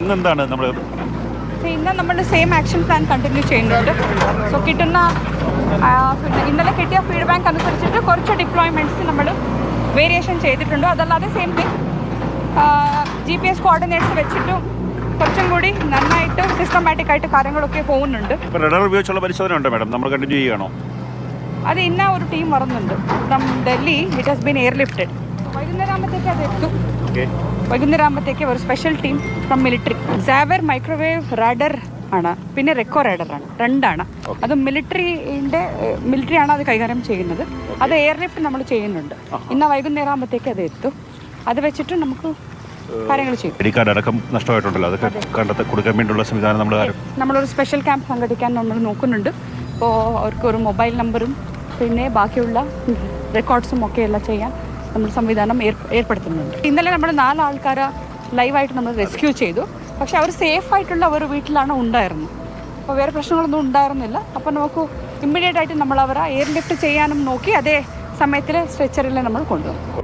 ഇന്നെന്താണ് നമ്മൾ ഇന്ന് നമ്മൾ സെയിം ആക്ഷൻ പ്ലാൻ കണ്ടിന്യൂ ചെയ്യുന്നുണ്ട്. സോ കിട്ടുന്ന ഇന്നലെ കിട്ടിയ ഫീഡ്ബാക്ക് അനുസരിച്ചിട്ട് കുറച്ച് ഡിപ്ലോയ്മെൻറ്റ്സ് നമ്മൾ വേരിയേഷൻ ചെയ്തിട്ടുണ്ട്. അതല്ലാതെ സെയിം തിങ് GPS കോർഡിനേറ്റ്സ് വെച്ചിട്ടും കുറച്ചും കൂടി നന്നായിട്ട് സിസ്റ്റമാറ്റിക് ആയിട്ട് കാര്യങ്ങളൊക്കെ പോകുന്നുണ്ട്. റഡാർ ഉപയോഗിച്ചുള്ള പരിശോധന ഉണ്ടോ മാഡം? നമ്മൾ കണ്ടിന്യൂ ചെയ്യുകയാണോ? അത് ഇന്ന ഒരു ടീം വരുന്നുണ്ട് from Delhi. It has been airlifted. വൈകുന്നേരമാകുമ്പോഴത്തേക്ക് അത് എത്തും. വൈകുന്നേരമാകുമ്പോഴത്തേക്ക് ഒരു സ്പെഷ്യൽ ടീം ഫ്രം മിലിറ്ററി സാവർ മൈക്രോവേവ് റാഡർ ആണ്, പിന്നെ റെക്കോ റാഡറാണ്, രണ്ടാണ്. അത് മിലിറ്ററി ആണ് അത് കൈകാര്യം ചെയ്യുന്നത്. അത് എയർലിഫ്റ്റ് നമ്മൾ ചെയ്യുന്നുണ്ട്. ഇന്ന് വൈകുന്നേരം ആകുമ്പോഴത്തേക്ക് അത് എത്തും. അത് വെച്ചിട്ട് നമുക്ക് കാര്യങ്ങൾ ചെയ്യും. ഐ ഡി കാർഡ് അടക്കം നഷ്ടമായിട്ടുണ്ടല്ലോ, അതൊക്കെ കണ്ടെത്തി കൊടുക്കാൻ വേണ്ടിയുള്ള സംവിധാനം നമ്മളൊരു സ്പെഷ്യൽ ക്യാമ്പ് സംഘടിക്കാൻ നമ്മൾ നോക്കുന്നുണ്ട്. അപ്പോൾ അവർക്ക് ഒരു മൊബൈൽ നമ്പറും പിന്നെ ബാക്കിയുള്ള റെക്കോർഡ്സും ഒക്കെ എല്ലാം ചെയ്യാൻ നമ്മൾ സംവിധാനം ഏർപ്പെടുത്തുന്നുണ്ട്. ഇന്നലെ നമ്മൾ 4 ആൾക്കാരെ ലൈവായിട്ട് നമ്മൾ റെസ്ക്യൂ ചെയ്തു. പക്ഷെ അവർ സേഫായിട്ടുള്ള ഒരു വീട്ടിലാണ് ഉണ്ടായിരുന്നത്. അപ്പോൾ വേറെ പ്രശ്നങ്ങളൊന്നും ഉണ്ടായിരുന്നില്ല. അപ്പോൾ നമുക്ക് ഇമ്മീഡിയറ്റ് ആയിട്ട് നമ്മൾ അവരെ എയർലിഫ്റ്റ് ചെയ്യാനും നോക്കി അതേ സമയത്തിൽ സ്ട്രെച്ചറിൽ നമ്മൾ കൊണ്ടുവന്നു.